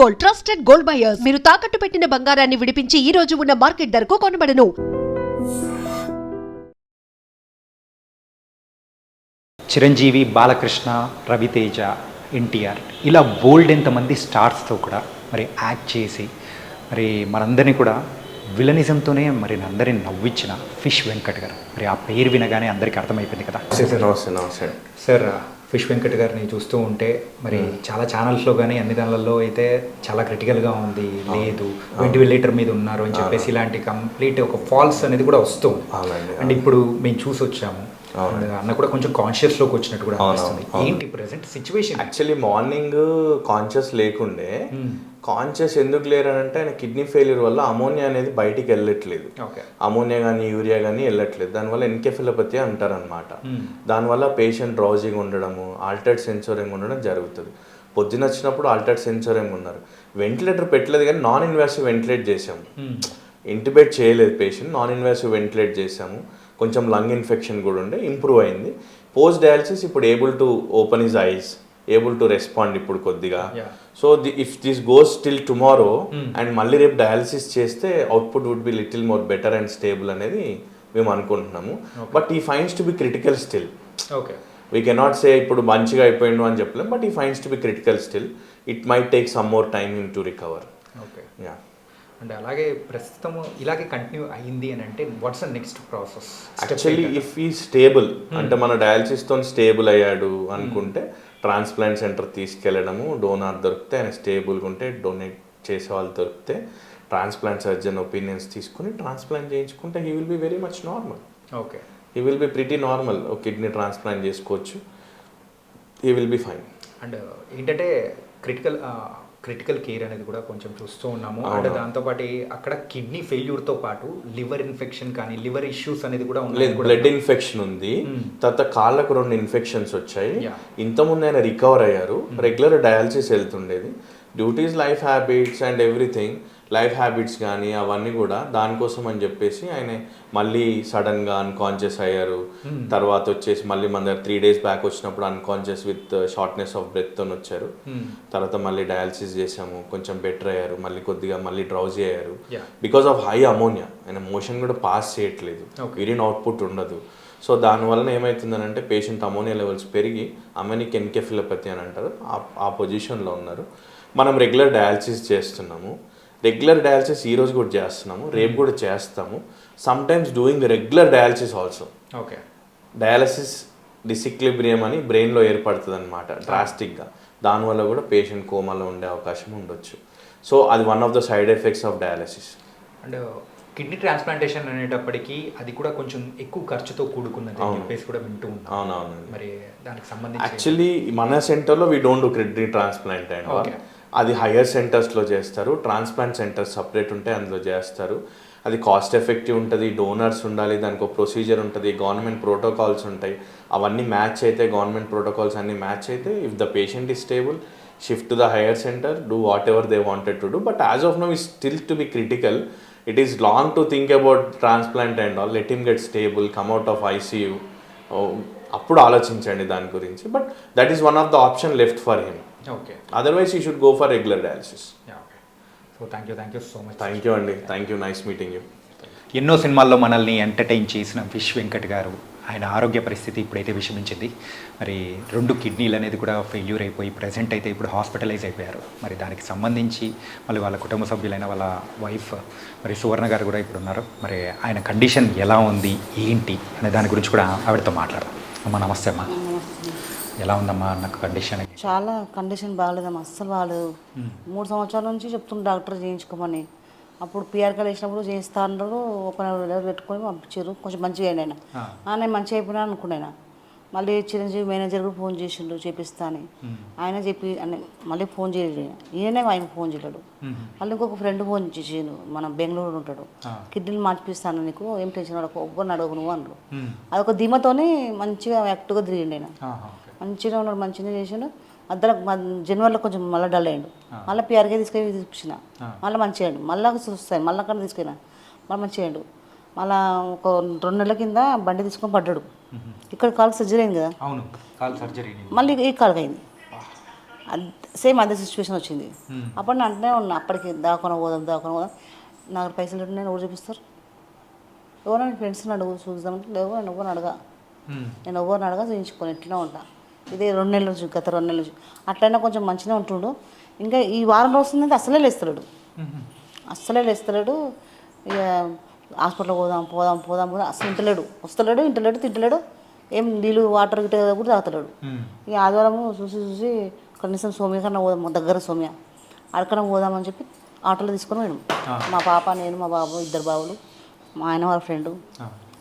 Gold, trusted gold buyers. మీరు తాకట్టు పెట్టిన బంగారాన్ని విడిపించి ఈ రోజు ఉన్న మార్కెట్ ధరకు కొనబడను. చిరంజీవి, బాలకృష్ణ, రవితేజ, ఎన్టీఆర్ ఇలా బోల్డ్ ఎంతమంది స్టార్స్తో కూడా మరి యాక్ట్ చేసి మరి మనందరినీ కూడా విలనిజంతోనే మరి అందరిని నవ్వించిన ఫిష్ వెంకట్ గారు. మరి ఆ పేరు వినగానే అందరికీ అర్థమైపోయింది కదా. నమస్తే సార్, ఫిష్ వెంకట్ గారిని చూస్తూ ఉంటే మరి చాలా ఛానల్స్లో కానీ అన్ని దానిలలో అయితే చాలా క్రిటికల్గా ఉంది, లేదు వెంటిలేటర్ మీద ఉన్నారు అని చెప్పేసి ఇలాంటి కంప్లీట్ ఒక ఫాల్స్ అనేది కూడా వస్తుంది. అండ్ ఇప్పుడు మేము చూసి వచ్చాము, అన్న కూడా కొంచెం కాన్షియస్లోకి వచ్చినట్టు కూడా అనిపిస్తుంది. ఏంటి present situation? Actually morning conscious లేకుండే, కాన్షియస్ ఎందుకు లేరనంటే ఆయన కిడ్నీ ఫెయిల్యూర్ వల్ల అమోనియా అనేది బయటికి వెళ్ళట్లేదు. అమోనియా కానీ యూరియా కానీ వెళ్ళట్లేదు, దానివల్ల ఎన్కెఫిలోపతి అంటారనమాట. దానివల్ల పేషెంట్ డ్రౌజింగ్ ఉండడము, ఆల్టర్డ్ సెన్సోరింగ్ ఉండడం జరుగుతుంది. పొద్దున వచ్చినప్పుడు ఆల్టర్డ్ సెన్సోరింగ్ ఉన్నారు, వెంటిలేటర్ పెట్టలేదు కానీ నాన్ ఇన్వాసివ్ వెంటిలేట్ చేసాము. ఇంటిబేట్ చేయలేదు పేషెంట్, నాన్ ఇన్వాసివ్ వెంటిలేట్ చేసాము. కొంచెం లంగ్ ఇన్ఫెక్షన్ కూడా ఉండే, ఇంప్రూవ్ అయింది. పోస్ట్ డయాలసిస్ ఇప్పుడు able to open his eyes, able to respond ఇప్పుడు కొద్దిగా. So if this goes till tomorrow and మళ్ళీ రేపు డయాలసిస్ చేస్తే output would be little more better and stable అనేది మేము అనుకుంటున్నాము. బట్ ఈ fines to be critical still. We cannot say ఇప్పుడు మంచిగా అయిపోయిండు అని చెప్పలేం, బట్ ఈ fines to be critical still. It might take some more time him to recover. అంటే అలాగే ప్రస్తుతం ఇలాగే కంటిన్యూ అయ్యింది అని అంటే what's the next process? Actually if ఈ స్టేబుల్ అంటే మన డయాలసిస్తో స్టేబుల్ అయ్యాడు అనుకుంటే ట్రాన్స్ప్లాంట్ సెంటర్ తీసుకెళ్ళడము, డోనార్ దొరికితే ఆయన స్టేబుల్గా ఉంటే డొనేట్ చేసే వాళ్ళు దొరికితే ట్రాన్స్ప్లాంట్ సర్జన్ ఒపీనియన్స్ తీసుకుని ట్రాన్స్ప్లాంట్ చేయించుకుంటే he will be very much normal. He will be pretty normal. ఒక కిడ్నీ ట్రాన్స్ప్లాంట్ చేసుకోవచ్చు, he will be fine. And ఏంటంటే క్రిటికల్ కేర్ అనేది కూడా కొంచెం చూస్తూ ఉన్నాము. అండ్ దాంతోపాటు అక్కడ కిడ్నీ ఫెయిల్యూర్తో పాటు లివర్ ఇన్ఫెక్షన్ కానీ లివర్ ఇష్యూస్ అనేది కూడా ఉంది. బ్లడ్ ఇన్ఫెక్షన్ ఉంది, తర్వాత కాళ్ళకు 2 ఇన్ఫెక్షన్స్ వచ్చాయి. ఇంతకుముందు ఆయన రికవర్ అయ్యారు, రెగ్యులర్ డయాలసిస్ వెళ్తుండేది. Duties, life habits and everything, life habits కానీ అవన్నీ కూడా దానికోసం అని చెప్పేసి ఆయన మళ్ళీ సడన్గా అన్కాన్షియస్ అయ్యారు. తర్వాత వచ్చేసి మళ్ళీ మన దగ్గర 3 days బ్యాక్ వచ్చినప్పుడు అన్కాన్షియస్ విత్ షార్ట్నెస్ ఆఫ్ బ్రెత్తో వచ్చారు. తర్వాత మళ్ళీ డయాలసిస్ చేసాము, కొంచెం బెటర్ అయ్యారు, మళ్ళీ కొద్దిగా మళ్ళీ డ్రౌజీ అయ్యారు బికాస్ ఆఫ్ హై అమోనియా. ఆయన మోషన్ కూడా పాస్ చేయట్లేదు, యూరిన్ అవుట్పుట్ ఉండదు. సో దానివల్ల ఏమవుతుందని అంటే పేషెంట్ అమోనియా లెవెల్స్ పెరిగి అమెనిక్ ఎన్కెఫిలోపతి అని అంటారు, ఆ పొజిషన్లో ఉన్నారు. మనం రెగ్యులర్ డయాలసిస్ చేస్తున్నాము. రెగ్యులర్ డయాలసిస్ ఈరోజు కూడా చేస్తున్నాము, రేపు కూడా చేస్తాము. Sometimes doing regular dialysis also. Dialysis disequilibrium అని బ్రెయిన్లో ఏర్పడుతుంది అనమాట డ్రాస్టిక్గా, దానివల్ల కూడా పేషెంట్ కోమాలో ఉండే అవకాశం ఉండొచ్చు. సో అది one of the side effects of dialysis. And kidney transplantation అనేటప్పటికీ అది కూడా కొంచెం ఎక్కువ ఖర్చుతో కూడుకున్నది అని చెప్పేసి కూడా వింటూ ఉన్నాం. అవునవును. మరి దానికి సంబంధించి యాక్చువల్లీ మన సెంటర్లో we don't do kidney transplant and అది హయ్యర్ సెంటర్స్లో చేస్తారు. ట్రాన్స్ప్లాంట్ సెంటర్స్ సపరేట్ ఉంటే అందులో చేస్తారు. అది కాస్ట్ ఎఫెక్టివ్ ఉంటుంది, డోనర్స్ ఉండాలి, దానికి ఒక ప్రొసీజర్ ఉంటుంది, గవర్నమెంట్ ప్రోటోకాల్స్ ఉంటాయి. అవన్నీ మ్యాచ్ అయితే, గవర్నమెంట్ ప్రోటోకాల్స్ అన్నీ మ్యాచ్ అయితే, if the patient is stable, shift to the higher centre, do what ever they wanted to do. But as of now is still to be critical. It is long to think about transplant and all. Let him get stable, come out of ICU, అప్పుడు ఆలోచించండి దాని గురించి. But that is one of the option left for him. Otherwise, you should go for regular dialysis. So thank you so much. Thank you Andy. Thank you. Nice meeting you. ఎన్నో సినిమాల్లో మనల్ని entertain చేసిన fish Venkat గారు, ఆయన ఆరోగ్య పరిస్థితి ఇప్పుడైతే విషమించింది. మరి 2 కిడ్నీలు అనేది కూడా ఫెయిల్యూర్ అయిపోయి ప్రజెంట్ అయితే ఇప్పుడు హాస్పిటలైజ్ అయిపోయారు. మరి దానికి సంబంధించి మళ్ళీ వాళ్ళ కుటుంబ సభ్యులైన వాళ్ళ వైఫ్ మరి సువర్ణ గారు కూడా ఇప్పుడు ఉన్నారు. మరి ఆయన కండిషన్ ఎలా ఉంది ఏంటి అనే దాని గురించి కూడా ఆవిడతో మాట్లాడదాం. అమ్మ నమస్తే. అమ్మా ఎలా ఉందమ్మా నాకు కండిషన్? చాలా కండిషన్ బాగాలేదమ్మా, అస్సలు బాగాలేదు. 3 సంవత్సరాల నుంచి చెప్తున్నా డాక్టర్ చేయించుకోమని. అప్పుడు పిఆర్కలు వేసినప్పుడు చేయిస్తా అన్నారు, ఒక పెట్టుకొని పంపించారు. కొంచెం మంచిగా అయినా నేను మంచిగా అయిపోయినా అనుకున్నాను. మళ్ళీ చిరంజీవి మేనేజర్ కూడా ఫోన్ చేసిండు చేపిస్తా అని. ఆయన చెప్పి మళ్ళీ ఫోన్ చేయలేదు, ఈయనే ఆయన ఫోన్ చేయలేడు. మళ్ళీ ఇంకొక ఫ్రెండ్ ఫోన్ చేసిండు, మన బెంగళూరు ఉంటాడు, కిడ్నీలు మార్పిస్తాను, నీకు ఏం టెన్షన్ పడకు, ఒవ్వరిని అడగు నువ్వు అన్నారు. అదొక ధీమతోనే మంచిగా యాక్టివ్గా తిరిగిండు ఆయన. మంచిగా ఉన్నాడు, మంచిగా చేసిండు. మధ్యలో జనవరిలో కొంచెం మళ్ళీ డల్ అయ్యాడు. మళ్ళీ పిఆర్కే తీసుకెళ్ళి చూపించిన, మళ్ళీ మంచిగా అయ్యాడు. మళ్ళీ చూస్తాయి, మళ్ళీ అక్కడ తీసుకెళ్ళినా మళ్ళీ మంచిగా అయ్యాడు. మళ్ళీ ఒక 2 నెలల కింద బండి తీసుకొని పడ్డాడు. ఇక్కడ కాలుకి సర్జరీ అయింది కదా, అవును, కాలు సర్జరీ మళ్ళీ ఈ కాలుకి అయింది. సేమ్ అదే సిచ్యువేషన్ వచ్చింది. అప్పుడు నేను అంటూనే ఉన్నా, అప్పటికి దాకొని పోదాం నాకు పైసలు ఉంటే నేను ఎవరు చూపిస్తారు, ఎవరో నేను ఫ్రెండ్స్ని అడుగు చూద్దామంటే లేవు, నేను ఎవరిని అడగా చూపించుకొని ఇట్లా ఉంటా. ఇదే 2 నెలల నుంచి, గత 2 నెలల నుంచి అట్లయినా కొంచెం మంచిగా ఉంటుండు. ఇంకా ఈ వారం రోజులంటే అసలే లేస్తలేడు. ఇక హాస్పిటల్ పోదాం అసలు ఇంటలేడు తింటలేడు, ఏం నీళ్ళు వాటర్ గిట్ట కూడా తాగుతలేడు. ఇక ఆదివారం చూసి కనీసం సోమ్య కన్నా పోదాం, దగ్గర సోమ్య అక్కడికన్నా పోదామని చెప్పి ఆటోలో తీసుకొని పోయాం. మా పాప, నేను, మా బాబు, 2 బాబులు, మా ఆయన వాళ్ళ ఫ్రెండు,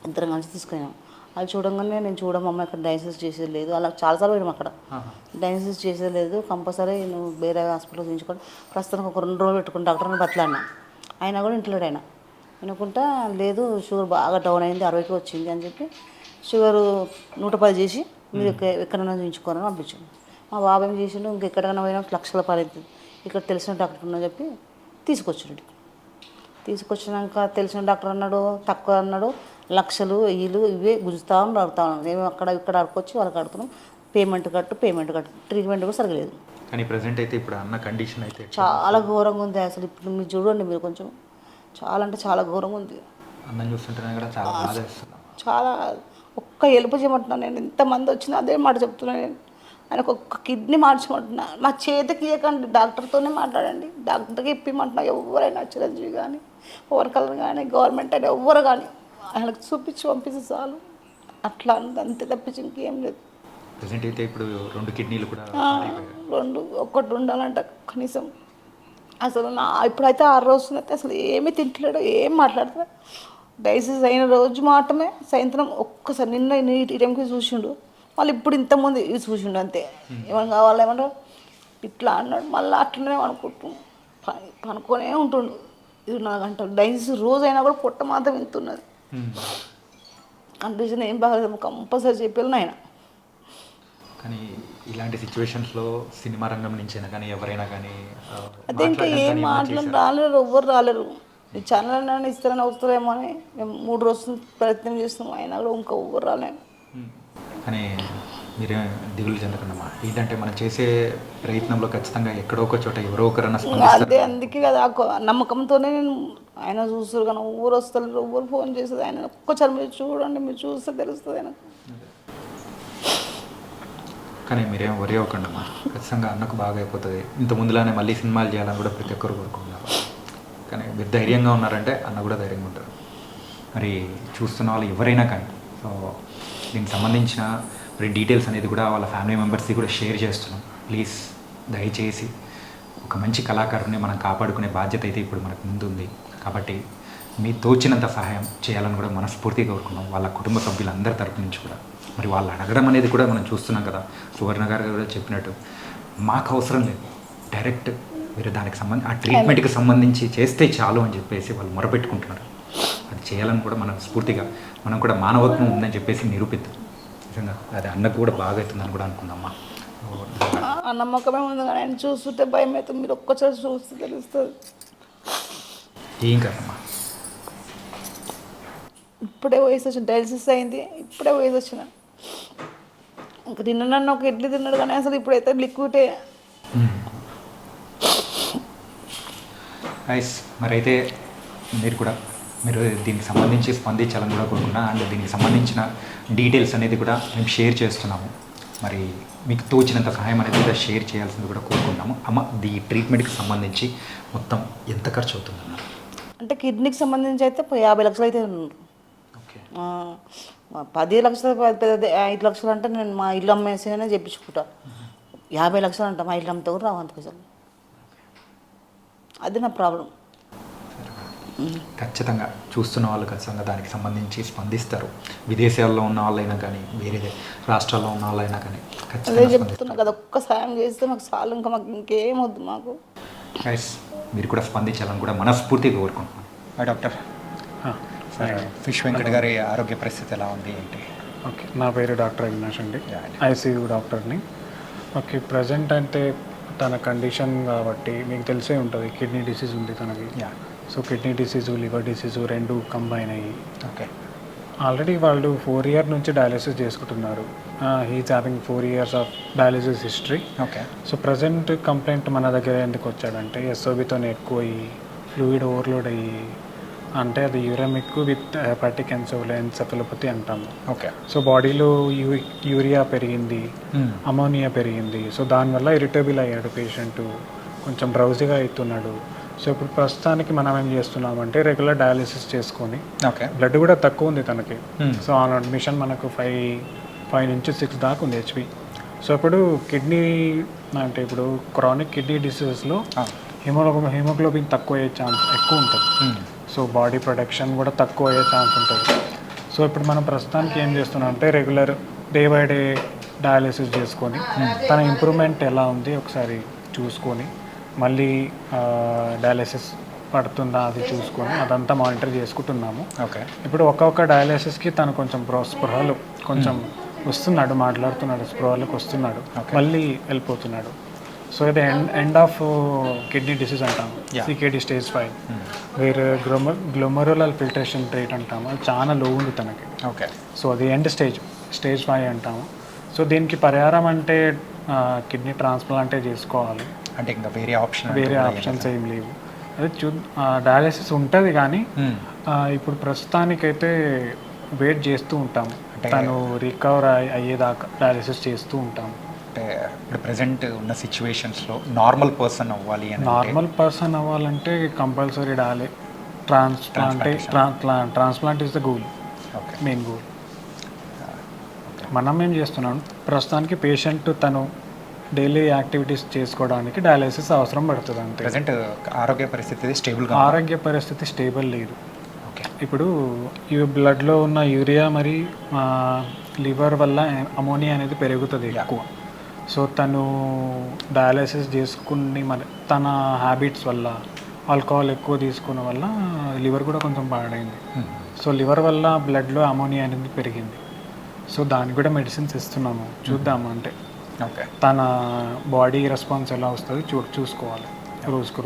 ఇద్దరం కలిసి తీసుకున్నాం. అది చూడంగానే నేను చూడమమ్మ ఇక్కడ డయాలసిస్ చేసేది లేదు, అలా చాలాసార్లు పోయాం. అక్కడ డయాలసిస్ చేసేది లేదు, కంపల్సరీ నువ్వు వేరే హాస్పిటల్ చూపించుకొని ప్రస్తుతానికి ఒక 2 రోజులు పెట్టుకుని డాక్టర్ని బతలాడినా. అయినా కూడా ఇంట్లోడు ఆయన వినుకుంటా లేదు, షుగర్ బాగా డౌన్ అయింది, 60కి వచ్చింది అని చెప్పి షుగర్ 110 చేసి మీరు ఎక్కడైనా చూపించుకోవాలని పంపించాను. మా బాబు ఏం చేసిండు, ఇంకెక్కడికైనా పోయినా లక్షల పడేది, ఇక్కడ తెలిసిన డాక్టర్ ఉన్నా చెప్పి తీసుకొచ్చినాక తెలిసిన డాక్టర్ అన్నాడు, తక్కువ అన్నాడు, లక్షలు ఇవే గుంజుతా అడుగుతా ఉన్నాను. మేము ఇక్కడ అడుకొచ్చి వాళ్ళకి అడుగుతున్నాం, పేమెంట్ కట్టు ట్రీట్మెంట్ కూడా సరిగలేదు. కానీ ప్రజెంట్ అయితే ఇప్పుడు అన్న కండిషన్ అయితే చాలా ఘోరంగా ఉంది. అసలు ఇప్పుడు మీరు చూడండి, మీరు కొంచెం చాలా అంటే చాలా ఘోరంగా ఉంది. అన్నం చూస్తుంటేనే కూడా చాలా బాధ వేస్తుంది. చాలా ఒక్క ఎలుపు చేయమంటున్నాను నేను, ఎంతమంది వచ్చినా అదే మాట చెప్తున్నాను నేను. ఆయనకు ఒక్క కిడ్నీ మార్చమంటున్నా, నా చేతికి ఇవ్వకండి, డాక్టర్తోనే మాట్లాడండి, డాక్టర్కి ఇప్పిమంటున్నా. ఎవరైనా చిరంజీవి కానీ, ఓవర్కలర్ కానీ, గవర్నమెంట్ అయినా ఎవ్వరు కానీ ఆయనకు చూపించి పంపిస్తే చాలు. అట్లా అంతే తప్పించి ఇంకేం లేదు. ప్రజెంట్ అయితే ఇప్పుడు 2 కిడ్నీలు కూడా ఒక్కటి ఉండాలంట కనీసం. అసలు ఇప్పుడైతే 6 రోజులు అయితే అసలు ఏమీ తింటలేడు, ఏం మాట్లాడతాడు. డయాలసిస్ అయిన రోజు మాత్రమే సాయంత్రం ఒక్కసారి నిన్న ఈ టైంకి చూసిండు, మళ్ళీ ఇప్పుడు ఇంతకుముందు ఇవి చూసిండు అంతే. ఏమైనా కావాలా ఏమన్నా ఇట్లా అన్నాడు, మళ్ళీ అట్లనే పనుకొనే ఉంటుండు 24 గంటలు. డయాలసిస్ రోజు అయినా కూడా పొట్ట మాత్రం వింటున్నది. కండిషన్ ఏం బాగాలేదు, కంపల్సరీ చెప్పాను ఆయన. కానీ ఇలాంటి సిచ్యువేషన్స్లో సినిమా రంగం నుంచైనా కానీ ఎవరైనా కానీ అదే ఇంకా ఏం రాలేరు, ఎవ్వరు రాలేరు. ఈ ఛానల్ ఇస్తారని వస్తారేమో అని మేము 3 రోజులు ప్రయత్నం చేస్తున్నాం, అయినా కూడా ఇంకా ఎవ్వరు రాలేను. కానీ మీరే దిగులు చెందకుండా ఏంటంటే మనం చేసే ప్రయత్నంలో ఖచ్చితంగా ఎక్కడో ఒక చోట ఎవరో ఒకరన్నా అదే అందుకే కదా నమ్మకంతోనే నేను ఆయన చూస్తారు కానీ ఊరు వస్తారు, ఎవరు ఫోన్ చేస్తుంది ఆయన ఒక్కసారి మీరు చూడండి, మీరు చూస్తే తెలుస్తుంది ఆయన. కానీ మీరేం వరి అవ్వకండి అమ్మా, ఖచ్చితంగా అన్నకు బాగా అయిపోతుంది. ఇంత ముందులానే మళ్ళీ సినిమాలు చేయాలని కూడా ప్రతి ఒక్కరు కోరుకుంటున్నారు. కానీ మీరు ధైర్యంగా ఉన్నారంటే అన్న కూడా ధైర్యంగా ఉంటారు. మరి చూస్తున్న వాళ్ళు ఎవరైనా కానీ సో దీనికి సంబంధించిన మరి డీటెయిల్స్ అనేది కూడా వాళ్ళ ఫ్యామిలీ మెంబర్స్కి కూడా షేర్ చేస్తున్నాం. ప్లీజ్ దయచేసి ఒక మంచి కళాకారుని మనం కాపాడుకునే బాధ్యత అయితే ఇప్పుడు మనకు ముందు ఉంది. కాబట్టి మీ తోచినంత సహాయం చేయాలని కూడా మనస్ఫూర్తిగా కోరుకున్నాం వాళ్ళ కుటుంబ సభ్యులందరి తరపు నుంచి కూడా. మరి వాళ్ళు అడగడం అనేది కూడా మనం చూస్తున్నాం కదా, సువర్ణ గారు కూడా చెప్పినట్టు మాకు అవసరం లేదు, డైరెక్ట్ మీరు దానికి ఆ ట్రీట్మెంట్కి సంబంధించి చేస్తే చాలు అని చెప్పేసి వాళ్ళు మొరపెట్టుకుంటున్నారు. అది చేయాలని కూడా మనం స్ఫూర్తిగా మనం కూడా మానవత్వం ఉందని చెప్పేసి నిరూపిద్దాం. నిజంగా అది అన్నకు కూడా బాగా అవుతుందని కూడా అనుకుందామా. నమ్మకమే ఉంది కానీ ఆయన చూస్తుంటే భయం అవుతుంది, మీరు ఒక్కసారి చూస్తే తెలుస్తుంది. ఏం కదమ్మా, ఇప్పుడే వయసు వచ్చిన డయాలసిస్ అయింది, ఇప్పుడే వయసు వచ్చిన. ఇంకా నిన్న నన్ను ఒక ఇడ్లీ తిన్నాడు కానీ అసలు ఇప్పుడైతే లిక్విడే. నైస్. మరి అయితే మీరు దీనికి సంబంధించి స్పందించాలని కూడా కోరుకున్నా. అండ్ దీనికి సంబంధించిన డీటెయిల్స్ అనేది కూడా మేము షేర్ చేస్తున్నాము. మరి మీకు తోచినంత సహాయం అనేది కూడా షేర్ చేయాల్సింది కూడా కోరుకుంటున్నాము. అమ్మ ఈ ట్రీట్మెంట్కి సంబంధించి మొత్తం ఎంత ఖర్చు అవుతుందన్న? అంటే కిడ్నీకి సంబంధించి అయితే 50 లక్షలు అయితే ఉన్నారు. 10 లక్షలు 5 లక్షలు అంటే నేను మా ఇల్లు అమ్మేసేనే చెప్పించుకుంటా. 50 లక్షలు అంట మా ఇల్లు అమ్మితే కూడా రావు అంత పైసలు. అది నా ప్రాబ్లం. ఖచ్చితంగా చూస్తున్న వాళ్ళు ఖచ్చితంగా దానికి సంబంధించి స్పందిస్తారు. విదేశాల్లో ఉన్న వాళ్ళైనా కానీ వేరే రాష్ట్రాల్లో ఉన్న వాళ్ళైనా కానీ అదే చెప్తున్నా కదా, ఒక్క సాయం చేస్తే మాకు చాలు, ఇంకా మాకు ఇంకేం వద్దు మాకు. గైస్ మీరు కూడా స్పందించాలని కూడా మనస్ఫూర్తిగా కోరుకుంటున్నాను. డాక్టర్ సరే, ఫిష్ వెంకట్ గారి ఆరోగ్య పరిస్థితి ఎలా ఉంది ఏంటి? ఓకే, నా పేరు డాక్టర్ అవినాష్ అండి, ఐసీయూ డాక్టర్ని. ఓకే, ప్రజెంట్ అంటే తన కండిషన్ కాబట్టి మీకు తెలిసే ఉంటుంది, కిడ్నీ డిసీజ్ ఉంది తనకి. So kidney disease, liver disease 2 combine అయ్యి. ఓకే, ఆల్రెడీ వాళ్ళు 4 years నుంచి డయాలిసిస్ చేసుకుంటున్నారు. He's having 4 years of dialysis history. Okay. So present complaint మన దగ్గర ఎందుకు వచ్చాడంటే ఎస్ఓబితో ఎక్కువ అయ్యి ఫ్లూయిడ్ ఓవర్లోడ్ అయ్యి, అంటే అది యూరెమిక్ విత్ హెపాటిక్ ఎన్సెఫలోపతి అంటాము. ఓకే. సో బాడీలో యూరియా పెరిగింది, అమోనియా పెరిగింది. సో దానివల్ల ఇరిటబుల్ అయ్యాడు పేషెంట్, కొంచెం డ్రౌజీగా అవుతున్నాడు. సో ఇప్పుడు ప్రస్తుతానికి మనం ఏం చేస్తున్నామంటే రెగ్యులర్ డయాలిసిస్ చేసుకొని, ఓకే. బ్లడ్ కూడా తక్కువ ఉంది తనకి. సో ఆన్ అడ్మిషన్ మనకు 5 నుంచి 6 దాకా ఉంది హెచ్పి. సో ఇప్పుడు కిడ్నీ అంటే ఇప్పుడు క్రానిక్ కిడ్నీ డిసీజెస్లో హిమోగ్లోబిన్ తక్కువ అయ్యే ఛాన్స్ ఎక్కువ ఉంటుంది. సో బాడీ ప్రొడక్షన్ కూడా తక్కువ అయ్యే ఛాన్స్ ఉంటుంది. సో ఇప్పుడు మనం ప్రస్తుతానికి ఏం చేస్తున్నాం అంటే regular day by day dialysis చేసుకొని తన ఇంప్రూవ్మెంట్ ఎలా ఉంది ఒకసారి చూసుకొని, మళ్ళీ డయాలిసిస్ పడుతుందా అది చూసుకొని అదంతా మానిటర్ చేసుకుంటున్నాము. ఓకే. ఇప్పుడు ఒక్కొక్క డయాలిసిస్కి తను కొంచెం స్పృహలు కొంచెం వస్తున్నాడు, మాట్లాడుతున్నాడు, స్పృహలకు వస్తున్నాడు, మళ్ళీ వెళ్ళిపోతున్నాడు. సో ఇది ఎండ్ ఆఫ్ కిడ్నీ డిసీజ్ అంటాము, సికేడి స్టేజ్ 5. వేరే గ్లోమరులర్ ఫిల్ట్రేషన్ రేట్ అంటాము, అది చాలా లో ఉంది తనకి. ఓకే. సో అది ఎండ్ స్టేజ్ 5 అంటాము. సో దీనికి పరిహారం అంటే కిడ్నీ ట్రాన్స్ప్లాంటే చేసుకోవాలి, అంటే ఇంకా వేరే ఆప్షన్స్ ఏం లేవు. అదే డయాలిసిస్ ఉంటుంది కానీ ఇప్పుడు ప్రస్తుతానికైతే వెయిట్ చేస్తూ ఉంటాము, తను రికవర్ అయ్యేదాకా డయాలిసిస్ చేస్తూ ఉంటాము. అంటే ఇప్పుడు ప్రజెంట్ ఉన్న సిచ్యువేషన్స్లో నార్మల్ పర్సన్ అవ్వాలి అని అవ్వాలంటే compulsory transplant is the goal, main goal. మనం ఏం చేస్తున్నాం ప్రస్తుతానికి పేషెంట్ తను డైలీ యాక్టివిటీస్ చేసుకోవడానికి డయాలిసిస్ అవసరం పడుతుంది అంతే. ప్రజెంట్ ఆరోగ్య పరిస్థితి స్టేబుల్ లేదు. ఇప్పుడు ఈ బ్లడ్లో ఉన్న యూరియా మరి లివర్ వల్ల అమోనియా అనేది పెరుగుతుంది ఎక్కువ. సో తను డయాలిసిస్ చేసుకుని మరి తన హ్యాబిట్స్ వల్ల ఆల్కహాల్ ఎక్కువ తీసుకున్న వల్ల లివర్ కూడా కొంచెం పాడైంది. సో లివర్ వల్ల బ్లడ్లో అమోనియా అనేది పెరిగింది. సో దానికి కూడా మెడిసిన్స్ ఇస్తున్నాము, చూద్దాము అంటే తన బాడీ రెస్పాన్స్ ఎలా వస్తుంది చూసుకోవాలి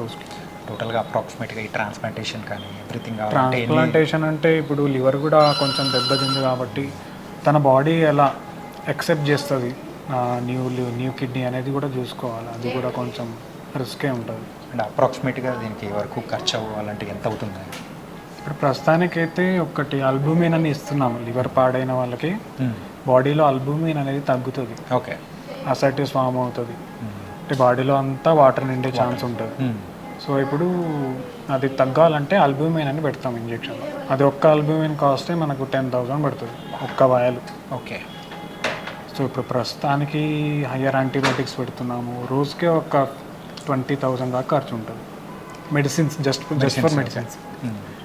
రోజుకి. టోటల్గా అప్రాక్సిమేట్గా ఈ ట్రాన్స్ప్లాంటేషన్ కానీ ఎవ్రీథింగ్. ట్రాన్స్ప్లాంటేషన్ అంటే ఇప్పుడు లివర్ కూడా కొంచెం దెబ్బతింది కాబట్టి తన బాడీ ఎలా యాక్సెప్ట్ చేస్తుంది న్యూ కిడ్నీ అనేది కూడా చూసుకోవాలి, అది కూడా కొంచెం రిస్కే ఉంటుంది. అండ్ అప్రాక్సిమేట్గా దీనికి వరకు ఖర్చు అవ్వాలంటే ఎంత అవుతుంది? ఇప్పుడు ప్రస్తుతానికైతే ఒకటి అల్బుమిన్ అని ఇస్తున్నాము, లివర్ పాడైన వాళ్ళకి బాడీలో అల్బుమిన్ అనేది తగ్గుతుంది. ఓకే. అసైటిస్ ఫామ్ అవుతుంది, అంటే బాడీలో అంతా వాటర్ నిండే ఛాన్స్ ఉంటుంది. సో ఇప్పుడు అది తగ్గాలంటే అల్బుమిన్ అని పెడతాం ఇంజెక్షన్. అది ఒక్క అల్బుమిన్ కాస్టే మనకు 10,000 పడుతుంది ఒక్క వాయలు. ఓకే. సో ఇప్పుడు ప్రస్తుతానికి హయ్యర్ యాంటీబయాటిక్స్ పెడుతున్నాము, రోజుకే ఒక 20,000 దాకా ఖర్చు ఉంటుంది. Medicines just for medicines.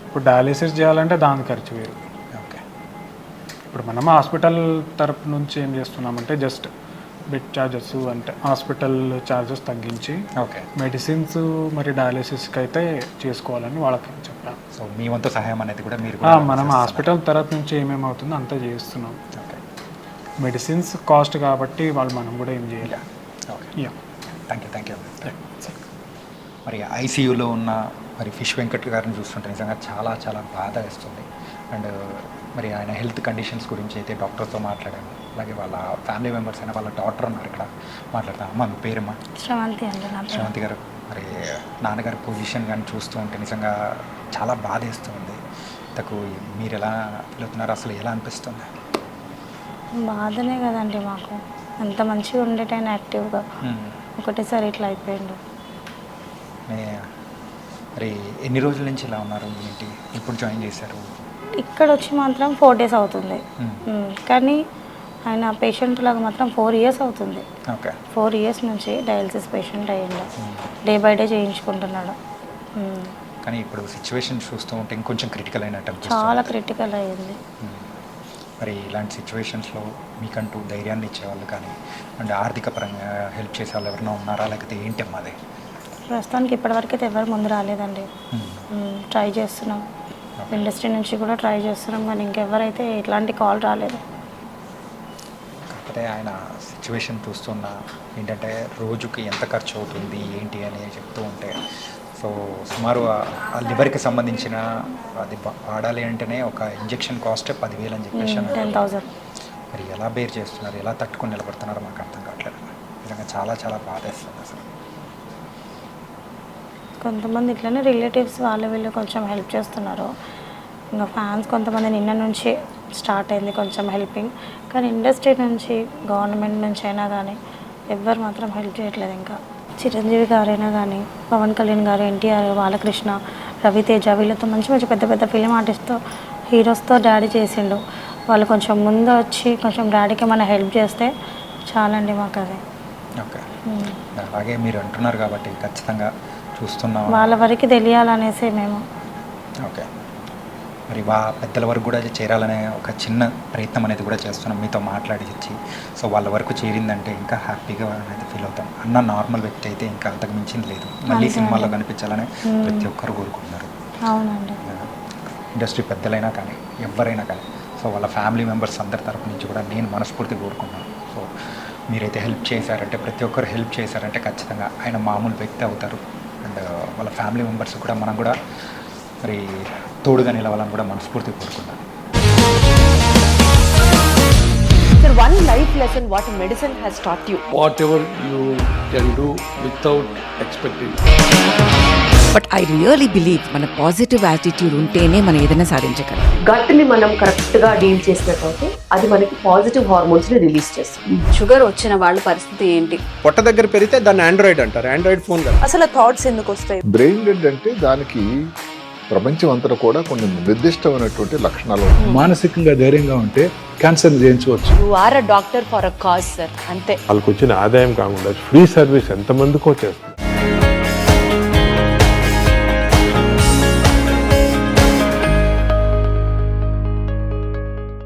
ఇప్పుడు డయాలిసిస్ చేయాలంటే దాని ఖర్చు వేరు. ఓకే. ఇప్పుడు మనం హాస్పిటల్ తరపు నుంచి ఏం చేస్తున్నామంటే జస్ట్ బెడ్ ఛార్జెస్ అంటే హాస్పిటల్ ఛార్జెస్ తగ్గించి ఓకే మెడిసిన్స్ మరి డయాలిసిస్కి అయితే చేసుకోవాలని వాళ్ళకి చెప్పాను. సో మీ వంతు సహాయం అనేది కూడా మీరు మనం హాస్పిటల్ తరపు నుంచి ఏమేమి అవుతుందో అంతా చేస్తున్నాం. మెడిసిన్స్ కాస్ట్ కాబట్టి వాళ్ళు మనం కూడా ఏం చేయాలి. ఓకే. Thank you. మరి ఐసీయూలో ఉన్న మరి ఫిష్ వెంకట్ గారిని చూస్తుంటే నిజంగా చాలా చాలా బాధ వేస్తుంది. అండ్ మరి ఆయన హెల్త్ కండిషన్స్ గురించి అయితే డాక్టర్తో మాట్లాడాను, అలాగే వాళ్ళ ఫ్యామిలీ మెంబర్స్ అయినా వాళ్ళ డాక్టర్ ఉన్నారు ఇక్కడ మాట్లాడతాం. అమ్మ మీ పేరమ్మా? శ్రవంతి అండి. శ్రవంతి గారు, మరి నాన్నగారి పొజిషన్ కానీ చూస్తూ ఉంటే నిజంగా చాలా బాధ వేస్తుంది. ఇంతకు మీరు ఎలా ఫీల్ అవుతున్నారు, అసలు ఎలా అనిపిస్తుంది? బాధనే కదండి మాకు, అంత మంచిగా ఉండేటైన యాక్టివ్గా ఒకటేసారి ఇట్లా అయిపోయిండు. మరి ఎన్ని రోజుల నుంచి ఇలా ఉన్నారు, ఏంటి ఇప్పుడు జాయిన్ చేశారు? ఇక్కడ వచ్చి మాత్రం 4 days అవుతుంది, కానీ ఆయన పేషెంట్ లాగా మాత్రం 4 years అవుతుంది. ఓకే. 4 years నుంచి డయాలిసిస్ పేషెంట్ అయ్యిండు, డే బై డే చేయించుకుంటున్నాడు. కానీ ఇప్పుడు సిచ్యువేషన్ చూస్తూ ఉంటే ఇంకొంచెం క్రిటికల్ అయినట్టు, చాలా క్రిటికల్ అయ్యింది. మరి ఇలాంటి సిచ్యువేషన్స్లో మీకంటూ ధైర్యాన్ని ఇచ్చేవాళ్ళు కానీ అండ్ ఆర్థిక పరంగా హెల్ప్ చేసే వాళ్ళు ఎవరైనా ఉన్నారా, లేకపోతే ఏంటి అమ్మది? ప్రస్తుతానికి ఇప్పటివరకు అయితే ఎవరు ముందు రాలేదండి. ట్రై చేస్తున్నాం, ఇండస్ట్రీ నుంచి కూడా ట్రై చేస్తున్నాం, కానీ ఇంకెవరైతే ఇట్లాంటి కాల్ రాలేదు. కాకపోతే ఆయన సిచ్యువేషన్ చూస్తున్నా ఏంటంటే రోజుకి ఎంత ఖర్చు అవుతుంది ఏంటి అని చెప్తూ ఉంటే సో సుమారు ఆ లివర్కి సంబంధించిన అది వాడాలి అంటేనే ఒక ఇంజెక్షన్ కాస్ట్ 10,000 అని చెప్పేసి అన్నారు. 10,000. మరి ఎలా బేర్ చేస్తున్నారు, ఎలా తట్టుకొని నిలబడుతున్నారో మాకు అర్థం కావట్లేదు. నిజంగా చాలా చాలా బాధేస్తుంది అసలు. కొంతమంది ఇట్లనే రిలేటివ్స్ వాళ్ళు వీళ్ళు కొంచెం హెల్ప్ చేస్తున్నారు. ఇంకా ఫ్యాన్స్ కొంతమంది నిన్న నుంచి స్టార్ట్ అయింది కొంచెం హెల్పింగ్, కానీ ఇండస్ట్రీ నుంచి గవర్నమెంట్ నుంచి అయినా కానీ ఎవ్వరు మాత్రం హెల్ప్ చేయట్లేదు. ఇంకా చిరంజీవి గారైనా కానీ, పవన్ కళ్యాణ్ గారు, ఎన్టీఆర్, బాలకృష్ణ, రవితేజ వీళ్ళతో మంచి మంచి పెద్ద పెద్ద ఫిలిం ఆర్టిస్ట్తో హీరోస్తో డాడీ చేసిండు. వాళ్ళు కొంచెం ముందు వచ్చి కొంచెం డాడీకి ఏమైనా హెల్ప్ చేస్తే చాలండి మాకు అది. ఓకే, అలాగే మీరు అంటున్నారు కాబట్టి ఖచ్చితంగా చూస్తున్నాం. వాళ్ళ వరకు తెలియాలనేసి మేము. ఓకే, మరి పెద్దల వరకు కూడా చేరాలనే ఒక చిన్న ప్రయత్నం అనేది కూడా చేస్తున్నాం మీతో మాట్లాడించి. సో వాళ్ళ వరకు చేరిందంటే ఇంకా హ్యాపీగా అనేది ఫీల్ అవుతాం. అన్న నార్మల్ వ్యక్తి అయితే ఇంకా అంతకు మించింది లేదు. మళ్ళీ సినిమాల్లో కనిపించాలని ప్రతి ఒక్కరు కోరుకుంటున్నారు. అవునండి, ఇండస్ట్రీ పెద్దలైనా కానీ ఎవరైనా కానీ. సో వాళ్ళ ఫ్యామిలీ మెంబర్స్ అందరి తరపు నుంచి కూడా నేను మనస్ఫూర్తిగా కోరుకున్నాను. సో మీరైతే హెల్ప్ చేశారంటే, ప్రతి ఒక్కరు హెల్ప్ చేశారంటే ఖచ్చితంగా ఆయన మామూలు వ్యక్తి అవుతారు. అండ్ వాళ్ళ ఫ్యామిలీ మెంబర్స్ కూడా మనం కూడా మరి తోడుగా నిలవాలని కూడా మనస్ఫూర్తిగా కోరుకున్నాను. Sir, one life lesson what medicine has taught you. Whatever you can do without expecting. But I really believe మన పాజిటివ్ యాటిట్యూడ్ ఉంటేనే మనం ఏదైనా సాధించగలం. గట్ని మనం కరెక్ట్గా డీల్ చేసినట్లయితే అది మనకి పాజిటివ్ హార్మోన్స్ని రిలీజ్ చేస్తుంది. షుగర్ వచ్చిన వాళ్ళ పరిస్థితి ఏంటి? పొట్ట దగ్గర పెరిగితే దాన్ని ఆండ్రాయిడ్ అంటారు, ఆండ్రాయిడ్ ఫోన్ కదా. అసలు థాట్స్ ఎందుకు వస్తాయి? బ్రెయిన్ డెడ్ అంటే దానికి ప్రపంచం అంతా కూడా కొన్ని నిర్దిష్టమైనటువంటి లక్షణాలు ఉన్నాయి. మానసికంగా ధైర్యంగా ఉంటే క్యాన్సర్ జయించవచ్చు. You are a doctor for a cause, sir. అంతే. వాళ్ళకు వచ్చిన ఆదాయం కాకుండా ఫ్రీ సర్వీస్ ఎంతమందికో చేస్తారు.